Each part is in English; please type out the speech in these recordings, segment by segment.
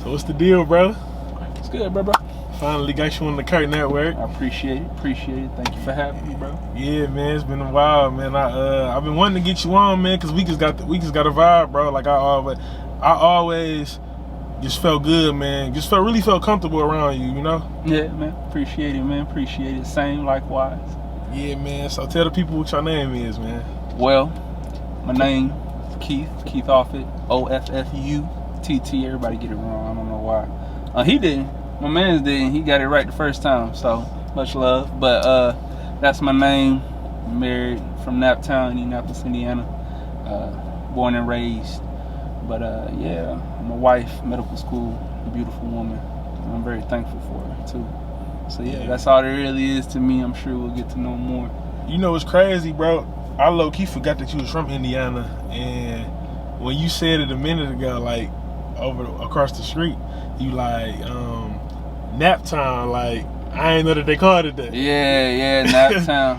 So what's the deal, bro? It's good, bro. Finally got you on the Kurt Network. I appreciate it. Thank you for having me, bro. Yeah, man, it's been a while, man. I've been wanting to get you on, man, because we just got a vibe, bro. Like I always just felt good, man. Really felt comfortable around you, you know? Yeah, man. Appreciate it, man. Appreciate it. Same, likewise. Yeah, man. So tell the people what your name is, man. Well, my name Keith Offutt, O-F-F-U-T-T. Everybody get it wrong. I don't know why. He didn't. My man's didn't. He got it right the first time. So much love. But that's my name. Married from Naptown, Indianapolis, Indiana. Born and raised. But yeah, my wife, medical school, a beautiful woman. I'm very thankful for her too. So yeah, that's all there really is to me. I'm sure we'll get to know more. You know it's crazy, bro. I low-key forgot that you was from Indiana, and when you said it a minute ago, like across the street, you like Naptown, like I ain't know that they called it that. Yeah,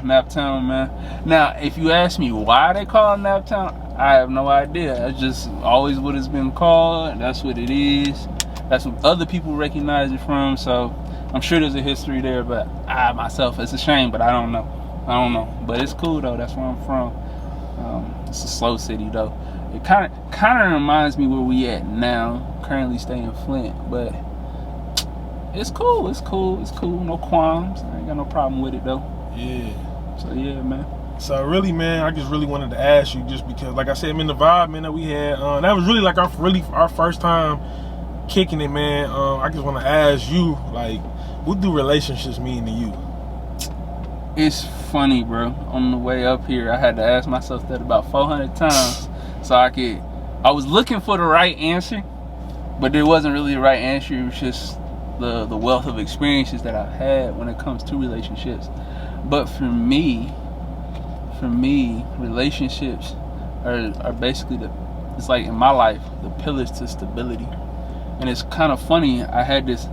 Naptown, man. Now, if you ask me why they call it Naptown, I have no idea. That's just always what it's been called. That's what it is. That's what other people recognize it from. So I'm sure there's a history there, but I myself, it's a shame, but I don't know. But it's cool though. That's where I'm from. It's a slow city though. It kind of reminds me where we at now. Currently staying in Flint, but it's cool. No qualms. I ain't got no problem with it though. Yeah. So yeah, man. So really, man, I just really wanted to ask you, just because, like I said, man, the vibe, man, that we had, that was really like our first time kicking it, man. I just want to ask you, like, what do relationships mean to you? It's funny, bro. On the way up here, I had to ask myself that about 400 times, so I was looking for the right answer, but there wasn't really the right answer. It was just the wealth of experiences that I've had when it comes to relationships. But for me, relationships are basically it's like in my life, the pillars to stability. And it's kind of funny, I had this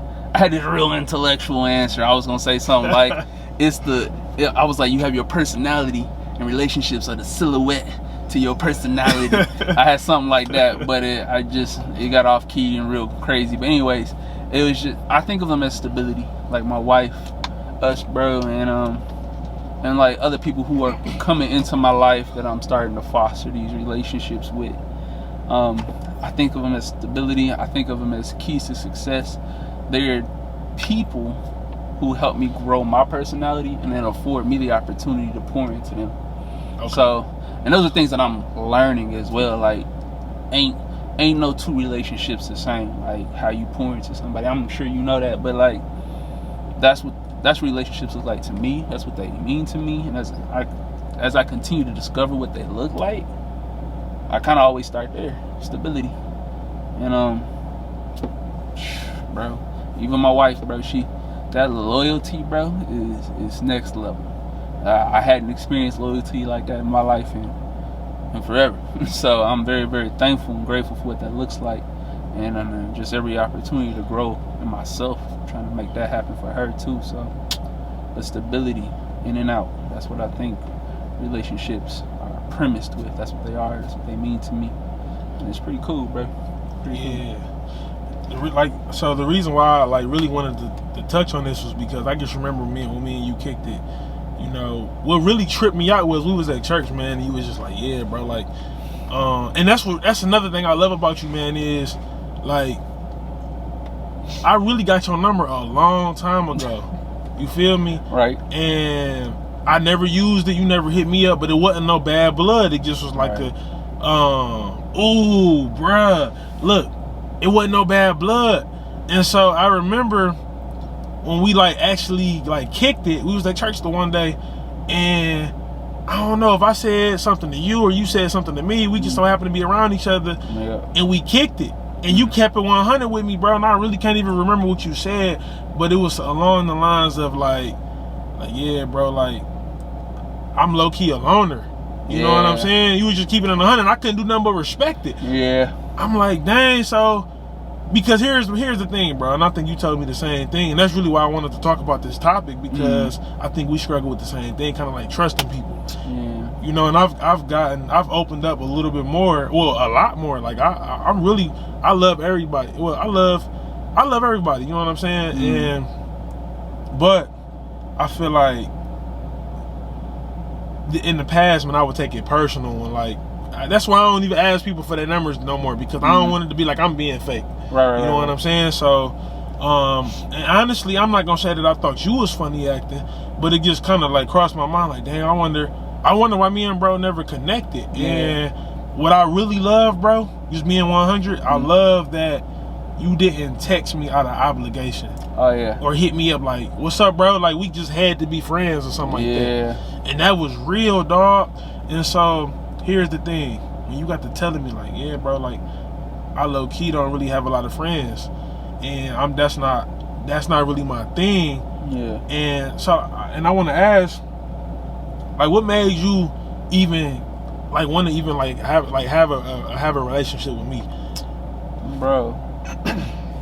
real intellectual answer. I was gonna say something like I was like, you have your personality, and relationships are the silhouette to your personality. I had something like that, but it got off key and real crazy. But anyways, it was just, I think of them as stability, like my wife, us, bro, and like other people who are coming into my life that I'm starting to foster these relationships with. I think of them as stability. I think of them as keys to success. They're people who help me grow my personality and then afford me the opportunity to pour into them. Okay. So, and those are things that I'm learning as well. Like, ain't no two relationships the same. Like how you pour into somebody, I'm sure you know that, but like that's what relationships look like to me. That's what they mean to me. And as I continue to discover what they look like, I kind of always start there, stability. And bro, even my wife, bro, that loyalty, bro, is next level. I hadn't experienced loyalty like that in my life and forever. So I'm very, very thankful and grateful for what that looks like, and just every opportunity to grow in myself, trying to make that happen for her too. So the stability, in and out, that's what I think relationships are premised with. That's what they are. That's what they mean to me, and it's pretty cool, bro. Pretty cool. Like, so the reason why I like really wanted to touch on this was because I just remember when me and you kicked it. You know, what really tripped me out was we was at church, man, and you was just like, yeah, bro, like, and that's another thing I love about you, man, is like, I really got your number a long time ago. You feel me? Right. And I never used it. You never hit me up, but it wasn't no bad blood. It just was like right. Ooh, bruh, look, it wasn't no bad blood. And so I remember when we like actually like kicked it, we was at church the one day, and I don't know if I said something to you or you said something to me. We just so happened to be around each other, and we kicked it. And you kept it 100 with me, bro. And I really can't even remember what you said, but it was along the lines of like yeah, bro, like I'm low key a loner. You know what I'm saying? You was just keeping it 100. I couldn't do nothing but respect it. Yeah. I'm like, dang. So because here's the thing, bro, and I think you told me the same thing, and that's really why I wanted to talk about this topic, because I think we struggle with the same thing, kind of like trusting people. Yeah. You know, and I've opened up a little bit more, well, a lot more. Like I love everybody. Well, I love everybody. You know what I'm saying? But I feel like in the past, when I would take it personal, and like that's why I don't even ask people for their numbers no more, because I don't want it to be like I'm being fake. Right. You know what I'm saying? So, and honestly, I'm not gonna say that I thought you was funny acting, but it just kind of like crossed my mind, like, damn, I wonder why me and bro never connected. Yeah. And what I really love, bro, just being 100, I love that you didn't text me out of obligation. Oh yeah. Or hit me up like, what's up, bro? Like, we just had to be friends or something like that. And that was real, dog. And so here's the thing, when you got to telling me like, yeah, bro, like, I low-key don't really have a lot of friends, and that's not really my thing. Yeah. And so, and I want to ask, like, what made you even like want to even like have a relationship with me, bro?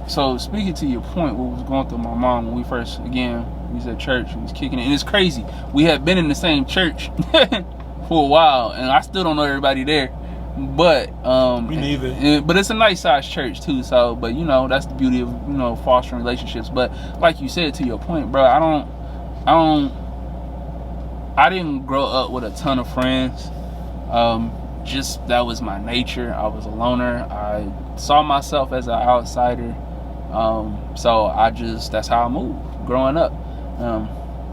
So speaking to your point, what was going through my mind when we first, again, we was at church, we was kicking it, and it's crazy. We had been in the same church for a while, and I still don't know everybody there. But me neither. But it's a nice sized church too. So, but you know, that's the beauty of, you know, fostering relationships. But like you said, to your point, bro, I didn't grow up with a ton of friends. Just that was my nature. I was a loner. I saw myself as an outsider. So that's how I moved growing up.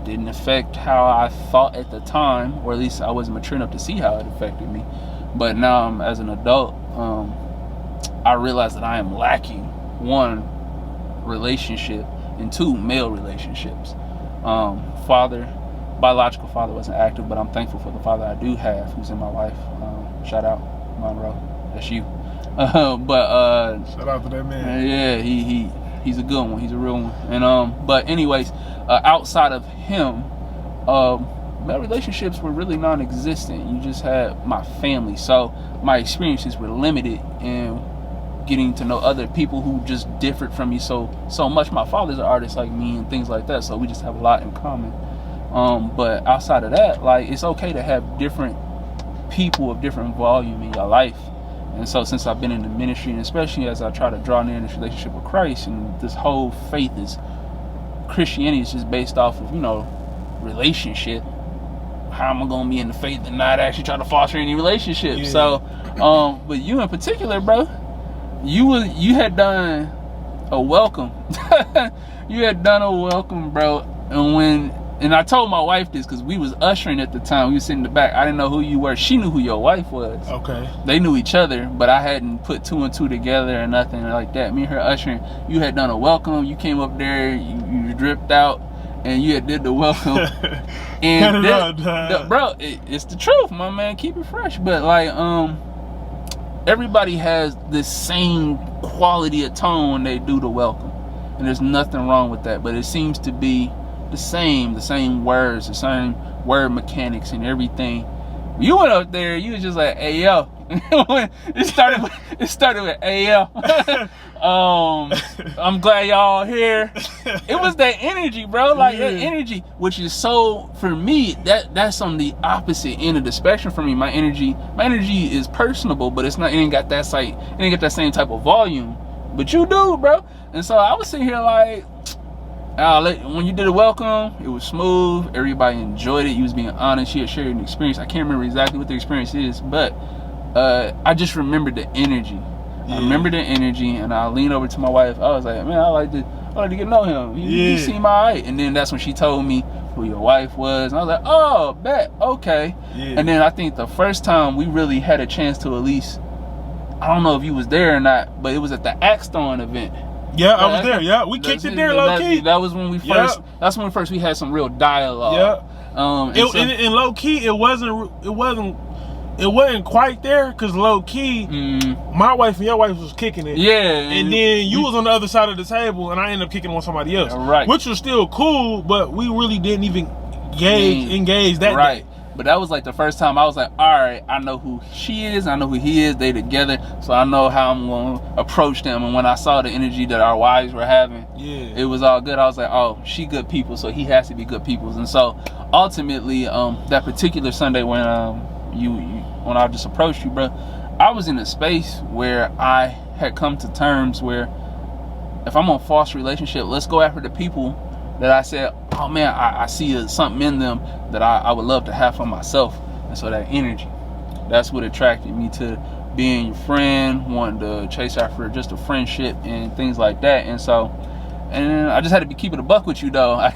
Didn't affect how I thought at the time, or at least I wasn't mature enough to see how it affected me. But now, as an adult, I realize that I am lacking, one, relationship, and two, male relationships. Biological father wasn't active, but I'm thankful for the father I do have, who's in my life. Shout out, Monroe. That's you. Shout out to that man. Yeah, he's a good one. He's a real one. And but anyways, outside of him, my relationships were really non-existent. You just had my family, so my experiences were limited in getting to know other people who just differed from me so much. My father's an artist like me and things like that, so we just have a lot in common. But outside of that, like, it's okay to have different people of different volume in your life. And so since I've been in the ministry, and especially as I try to draw near in this relationship with Christ, and this whole Christianity is just based off of, you know, relationship. How am I gonna be in the faith and not actually try to foster any relationship? Yeah. So, but you in particular, bro, you had done a welcome. You had done a welcome, bro. And I told my wife this because we was ushering at the time. We was sitting in the back. I didn't know who you were. She knew who your wife was. Okay. They knew each other, but I hadn't put two and two together or nothing like that. Me and her ushering. You had done a welcome. You came up there. You dripped out, and you had did the welcome. And bro, it's the truth, my man. Keep it fresh. But like, everybody has the same quality of tone when they do the welcome, and there's nothing wrong with that. But it seems to be the same words, the same word mechanics and everything. You went up there, you was just like, hey yo. it started with hey yo. I'm glad y'all here. It was that energy, bro. Like, that energy, which is so, for me, that's on the opposite end of the spectrum for me. My energy is personable, but it ain't got that same type of volume. But you do, bro. And so I was sitting here like, when you did a welcome, it was smooth. Everybody enjoyed it. You was being honest. You had shared an experience. I can't remember exactly what the experience is, but I just remembered the energy. Yeah. I remember the energy, and I leaned over to my wife. I was like, man, I like to get to know him. He seemed all right. And then that's when she told me who your wife was. And I was like, oh, bet, okay. Yeah. And then I think the first time we really had a chance to, at least, I don't know if you was there or not, but it was at the Axe Throwing event. Yeah, I was there. Yeah, we kicked it there, low key. That was when we first. Yeah. That's when we had some real dialogue. Yeah. And low key, it wasn't quite there, because low key, my wife and your wife was kicking it. Yeah. And then you was on the other side of the table, and I ended up kicking on somebody else. Right. Which was still cool, but we really didn't even engage that right. day. But that was like the first time I was like, all right, I know who she is, I know who he is, they together, so I know how I'm going to approach them. And when I saw the energy that our wives were having, it was all good. I was like, oh, she good people, so he has to be good people. And so ultimately, that particular Sunday when when I just approached you, bro, I was in a space where I had come to terms where if I'm on a false relationship, let's go after the people that I said, oh man, I see something in them that I would love to have for myself. And so that energy, that's what attracted me to being your friend, wanting to chase after just a friendship and things like that. And so, and I just had to be keeping a buck with you though. I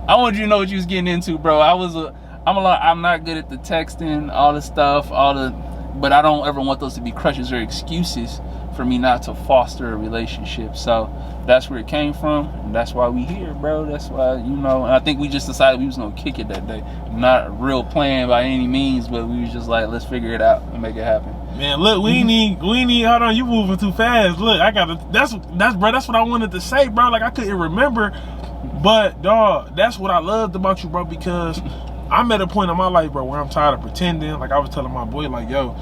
wanted you to know what you was getting into, bro. I'm not good at the texting, all the stuff, but I don't ever want those to be crutches or excuses for me not to foster a relationship. So that's where it came from, and that's why we here, bro. That's why, and I think we just decided we was gonna kick it that day. Not a real plan by any means, but we was just like, let's figure it out and make it happen. Man, look, we need hold on, you moving too fast. Look, that's what I wanted to say, bro. Like I couldn't remember, but dog, that's what I loved about you, bro, because I'm at a point in my life, bro, where I'm tired of pretending. Like I was telling my boy, like, yo,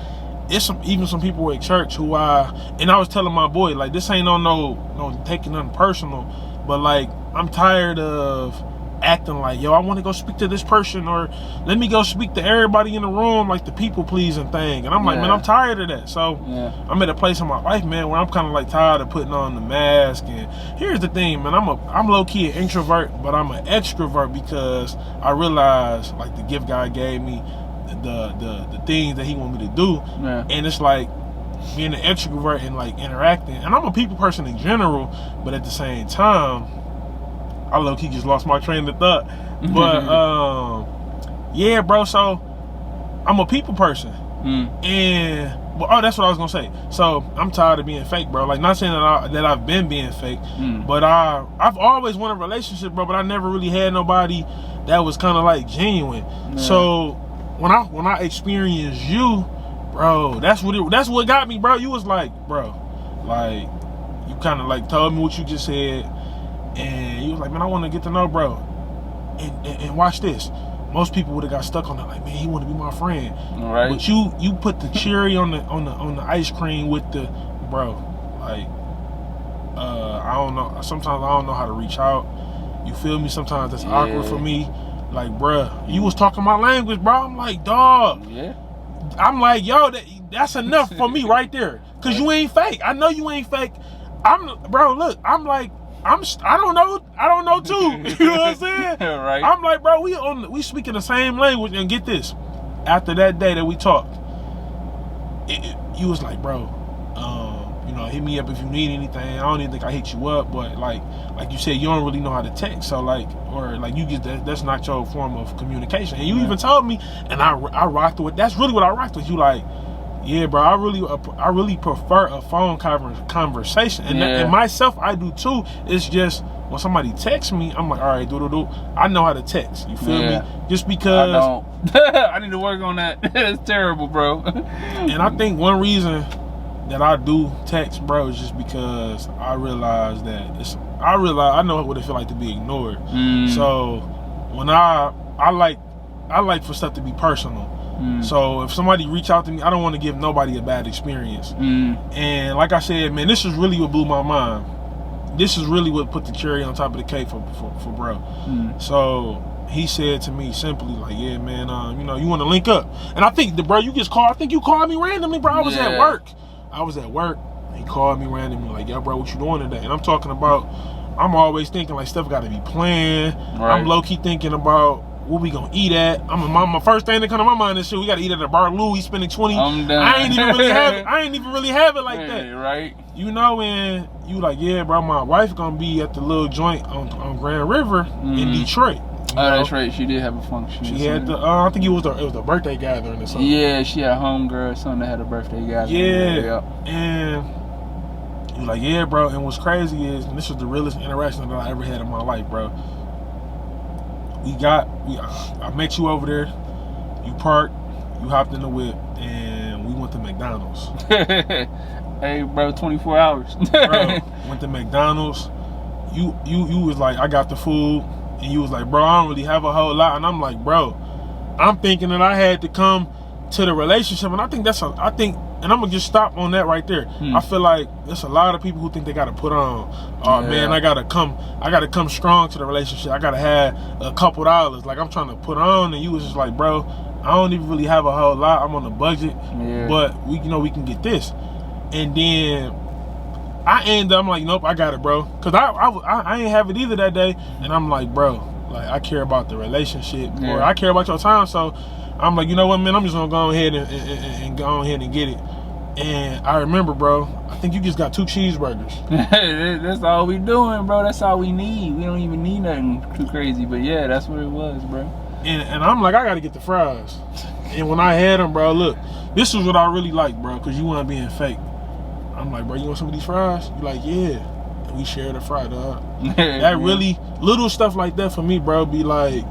it's even some people at church who I was telling my boy, like, this ain't no taking nothing personal, but like I'm tired of acting like, yo, I want to go speak to this person, or let me go speak to everybody in the room, like the people pleasing thing. And I'm like, man, I'm tired of that. So I'm at a place in my life, man, where I'm kind of like tired of putting on the mask. And here's the thing, man, I'm low-key an introvert, but I'm an extrovert because I realize, like, the gift God gave me, the things that he want me to do. And it's like being an extrovert and like interacting, and I'm a people person in general, but at the same time I low-key just lost my train of thought. But yeah, bro, so I'm a people person. And that's what I was gonna say. So I'm tired of being fake, bro. Like, not saying that I've been being fake, but I've always wanted a relationship, bro, but I never really had nobody that was kind of like genuine. So when I experienced you, bro, that's what got me, bro. You was like, bro, like, you kind of like told me what you just said, and you was like, man, I want to get to know bro, and watch this. Most people would have got stuck on that, like, man, he want to be my friend. Right. But you put the cherry on the ice cream with the, bro, like, I don't know. Sometimes I don't know how to reach out. You feel me? Sometimes that's awkward for me. Like, bruh, you was talking my language, bro. I'm like, dog. Yeah. I'm like, yo, that's enough for me right there. Cause you ain't fake. I know you ain't fake. Bro, look, I'm like, I don't know too. You know what I'm saying? Right. I'm like, bro, we speaking the same language. And get this, after that day that we talked, you was like, bro, hit me up if you need anything. I don't even think I hit you up, but like you said, you don't really know how to text. So like, or like, you get that's not your form of communication. And you even told me, and I rocked with. That's really what I rocked with. You like, yeah, bro, I really prefer a phone conversation. And, and myself, I do too. It's just when somebody texts me, I'm like, all right, I know how to text. You feel me? Just because I don't. I need to work on that. It's terrible, bro. And I think one reason that I do text, bro, is just because I realize that I know what it feel like to be ignored. So when I like for stuff to be personal. So if somebody reach out to me, I don't want to give nobody a bad experience. And like I said, man, this is really what blew my mind. This is really what put the cherry on top of the cake for bro. So he said to me simply, like, yeah, man, you want to link up? And I think bro, you called me randomly, bro. I was at work. He called me randomly, like, yo, bro, what you doing today? And I'm talking about, I'm always thinking like stuff got to be planned. Right. I'm low key thinking about what we gonna eat at. My first thing that come to my mind is, shit, we gotta eat at a Bar Louie, spending 20. I ain't even really have it like that. Right. And you like, yeah, bro, my wife gonna be at the little joint on Grand River in Detroit. That's right. She did have a function. She had I think it was a birthday gathering or something. Yeah, she had a homegirl or something that had a birthday gathering. Yeah. And you like, yeah, bro. And what's crazy is, and this was the realest interaction that I ever had in my life, bro. I met you over there. You parked. You hopped in the whip, and we went to McDonald's. Hey, bro, 24 hours. Bro, went to McDonald's. You was like, I got the food. And you was like, bro, I don't really have a whole lot. And I'm like, bro, I'm thinking that I had to come to the relationship, and I think and I'm gonna just stop on that right there. I feel like there's a lot of people who think they gotta put on, man, I gotta come strong to the relationship. I gotta have a couple dollars, like I'm trying to put on, and you was just like, bro, I don't even really have a whole lot. I'm on a budget, but we can get this. And then I'm like, nope, I got it, bro, because I ain't have it either that day, and I'm like, bro, like I care about the relationship, or I care about your time, so I'm like, you know what, man, I'm just gonna go ahead and go ahead and get it. And I remember, bro, I think you just got 2 cheeseburgers. That's all we doing, bro. That's all we need. We don't even need nothing too crazy, but yeah, that's what it was, bro. And I'm like, I gotta get the fries. And when I had them, bro, look, this is what I really like, bro, because you weren't being fake. I'm like, bro, you want some of these fries? You're like, yeah. And we share the fry, dog. That really, little stuff like that for me, bro, be like,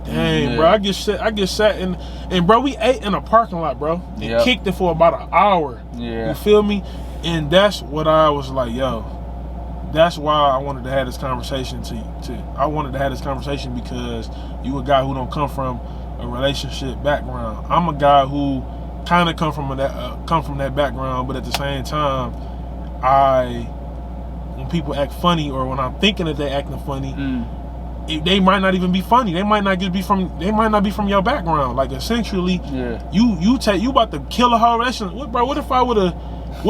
dang, bro, I get sat and bro, we ate in a parking lot, bro. And kicked it for about an hour. You feel me? And that's what I was like, yo, that's why I wanted to have this conversation I wanted to have this conversation, because you a guy who don't come from a relationship background. I'm a guy who kind of come from that background, but at the same time, when people act funny, or when I'm thinking that they acting funny, they might not even be funny. They might not be from your background. Like, essentially, you about to kill a whole relationship. Bro, what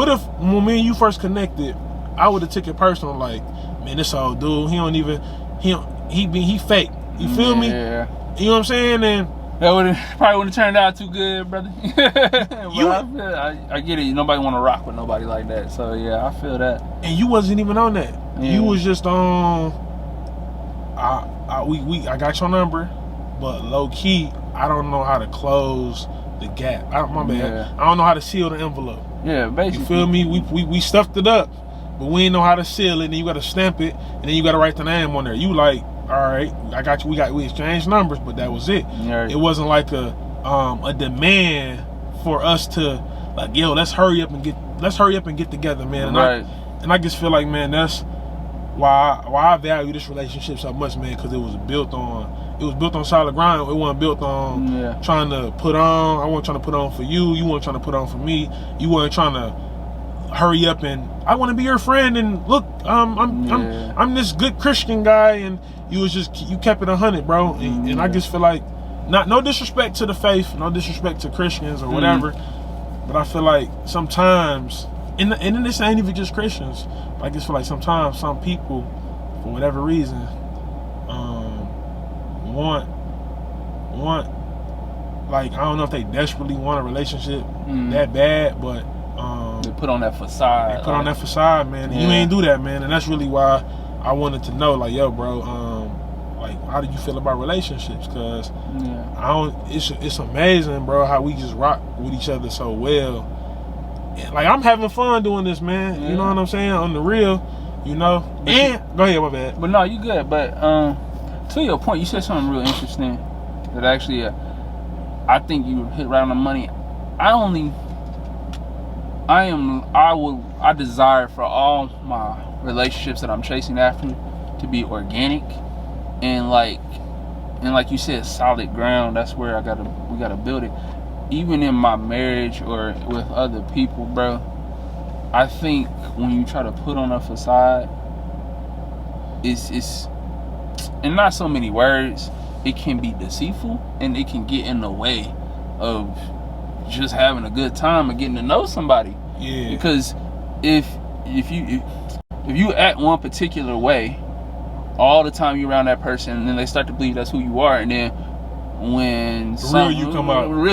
if when me and you first connected, I would have took it personal, like, man, this old dude, he fake. You feel me? Yeah. You know what I'm saying? And that probably wouldn't have turned out too good, brother. I get it. Nobody want to rock with nobody like that. So yeah, I feel that. And you wasn't even on that. You was just on. I got your number, but low key, I don't know how to close the gap. My bad. I don't know how to seal the envelope. Yeah, basically. You feel me? We stuffed it up, but we ain't know how to seal it. And then you got to stamp it, and then you got to write the name on there. You like, all right, I got you. We exchanged numbers, but that was it. Right. It wasn't like a demand for us to, like, yo, let's hurry up and get together, man. And I just feel like, man, that's why I value this relationship so much, man, because it was built on solid ground. It wasn't built on trying to put on. I wasn't trying to put on for you. You weren't trying to put on for me. You weren't trying to hurry up and I want to be your friend, and look, I'm this good Christian guy, and you kept it 100, bro. And I just feel like, no disrespect to the faith, no disrespect to Christians or whatever, but I feel like sometimes, and then this ain't even just Christians, but I just feel like sometimes some people, for whatever reason, want like, I don't know if they desperately want a relationship that bad, but they put on that facade. Man. You ain't do that, man. And that's really why I wanted to know, like, yo, bro, like, how do you feel about relationships? Because it's amazing, bro, how we just rock with each other so well. And, like, I'm having fun doing this, man. You know what I'm saying? On the real, you know. Go ahead, my bad. But no, you good. But to your point, you said something real interesting that actually, I think you hit right on the money. I desire for all my relationships that I'm chasing after to be organic and like you said, solid ground. That's where we gotta build it. Even in my marriage or with other people, bro, I think when you try to put on a facade, it's in not so many words, it can be deceitful and it can get in the way of just having a good time and getting to know somebody. Yeah. Because if you act one particular way all the time you're around that person, and then they start to believe that's who you are, and then when real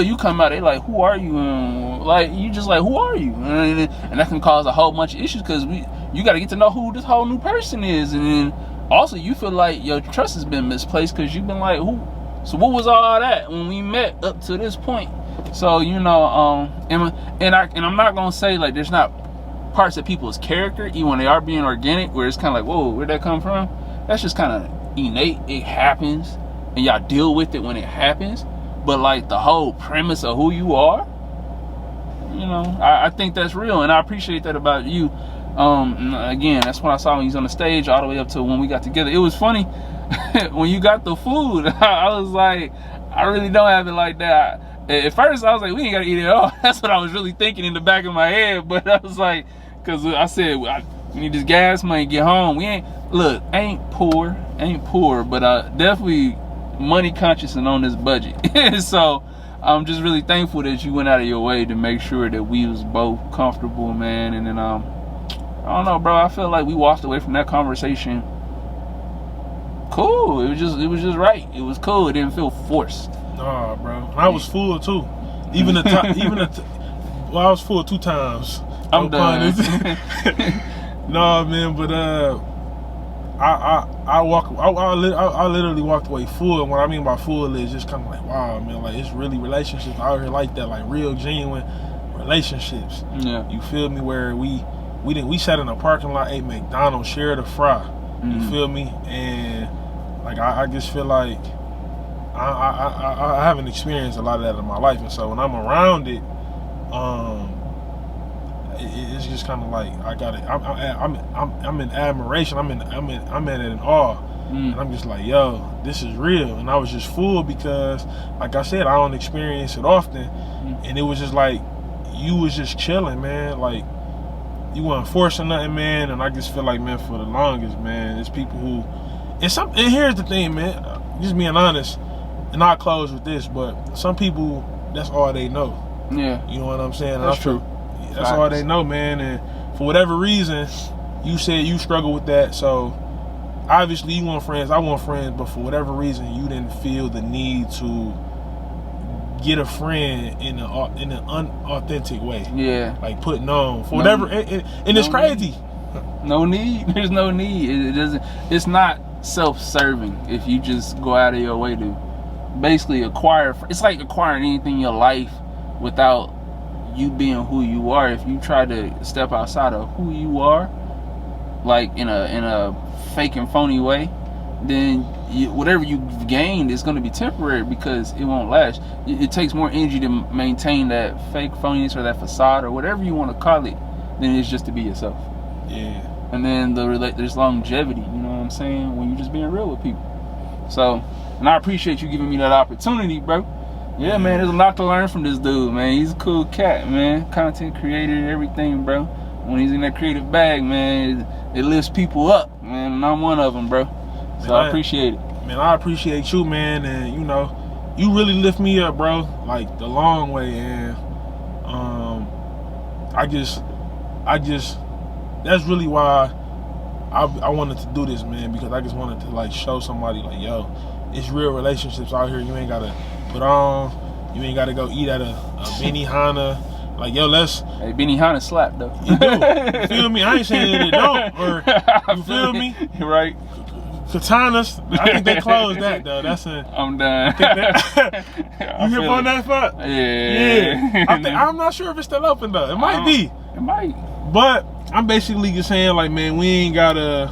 you come out, they like, who are you? And like, you just like, who are you? And that can cause a whole bunch of issues, because you got to get to know who this whole new person is, and then also you feel like your trust has been misplaced because you've been like, who? So what was all that when we met up to this point? So, you know, and I'm not gonna say like there's not parts of people's character, even when they are being organic, where it's kind of like, whoa, where'd that come from? That's just kind of innate. It happens, and y'all deal with it when it happens. But like the whole premise of who you are, you know, I think that's real, and I appreciate that about you. Again, that's when I saw when he was on the stage all the way up to when we got together. It was funny when you got the food. I was like, I really don't have it like that. At first, I was like, we ain't gotta eat it all. That's what I was really thinking in the back of my head. But I was like, because I said, we need this gas money to get home. We ain't poor, but definitely money conscious and on this budget. So I'm just really thankful that you went out of your way to make sure that we was both comfortable, man. And then I don't know, bro. I feel like we walked away from that conversation cool. It was just right. It was cool. It didn't feel forced. Nah, bro. I was full too. Well, I was full 2 times. I'm done. No, man, but I literally walked away full. And what I mean by full is just kind of like, wow, man, like it's really relationships out here like that, like real genuine relationships. Yeah. You feel me? Where we sat in a parking lot, ate McDonald's, shared a fry. You feel me? And like I just feel like I haven't experienced a lot of that in my life, and so when I'm around it, it's just kind of like I got it. I'm in admiration. I'm in awe, and I'm just like, yo, this is real. And I was just fooled because, like I said, I don't experience it often, and it was just like you was just chilling, man. Like you weren't forcing nothing, man. And I just feel like, man, for the longest, man, there's people who, and here's the thing, man. Just being honest, and I'll close with this, but some people, that's all they know. Yeah. You know what I'm saying? That's true. That's all they know, man. And for whatever reason, you said you struggle with that. So obviously you want friends, I want friends, but for whatever reason, you didn't feel the need to get a friend in an unauthentic way. Yeah. Like putting on for whatever, and it's crazy. No need. There's no need. It doesn't. It's not self-serving if you just go out of your way to basically acquire. It's like acquiring anything in your life without you being who you are. If you try to step outside of who you are, like in a fake and phony way, then whatever you've gained is going to be temporary because it won't last. It takes more energy to maintain that fake phoniness or that facade or whatever you want to call it than it is just to be yourself. Yeah. And then there's longevity, you know what I'm saying, when you're just being real with people. So, and I appreciate you giving me that opportunity, bro. Yeah, man, there's a lot to learn from this dude, man. He's a cool cat, man. Content creator and everything, bro. When he's in that creative bag, man, it lifts people up, man. And I'm one of them, bro. So I appreciate it. Man, I appreciate you, man. And, you know, you really lift me up, bro. Like, the long way. And I just that's really why I wanted to do this, man, because I just wanted to like show somebody like, yo, it's real relationships out here. You ain't gotta put on, you ain't gotta go eat at a Benihana. Like, yo, Hey, Benihana slap though. You do. You feel me? I ain't saying that it don't. Or you feel me? Right. Katanas, I think they closed that though. I'm done. You hip on that spot? Yeah. I'm not sure if it's still open though. It might be. It might. But I'm basically just saying, like, man, we ain't gotta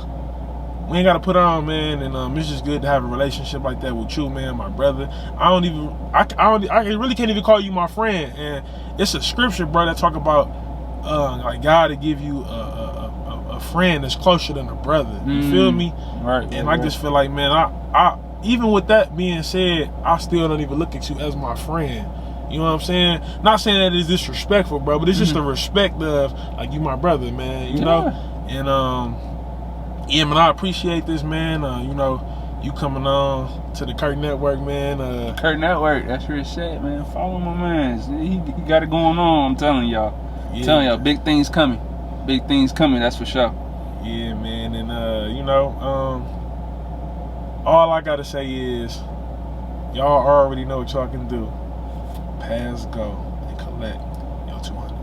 put on, man, and it's just good to have a relationship like that with you, man, my brother. I really can't even call you my friend, and it's a scripture, bro, that talk about like God to give you a friend that's closer than a brother. You feel me? Right. And I just feel like, man, I even with that being said, I still don't even look at you as my friend. You know what I'm saying? Not saying that it's disrespectful, bro, but it's just the respect of, like, you my brother, man, you know? And, yeah, man, I appreciate this, man. You know, you coming on to the Kurt Network, man. Kurt Network, that's where it's at, man. Follow my man. He got it going on, I'm telling y'all. Yeah. I'm telling y'all, big things coming. Big things coming, that's for sure. Yeah, man, and, you know, all I gotta say is, y'all already know what y'all can do. Pass go and collect your 200.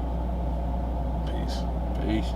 Peace. Peace.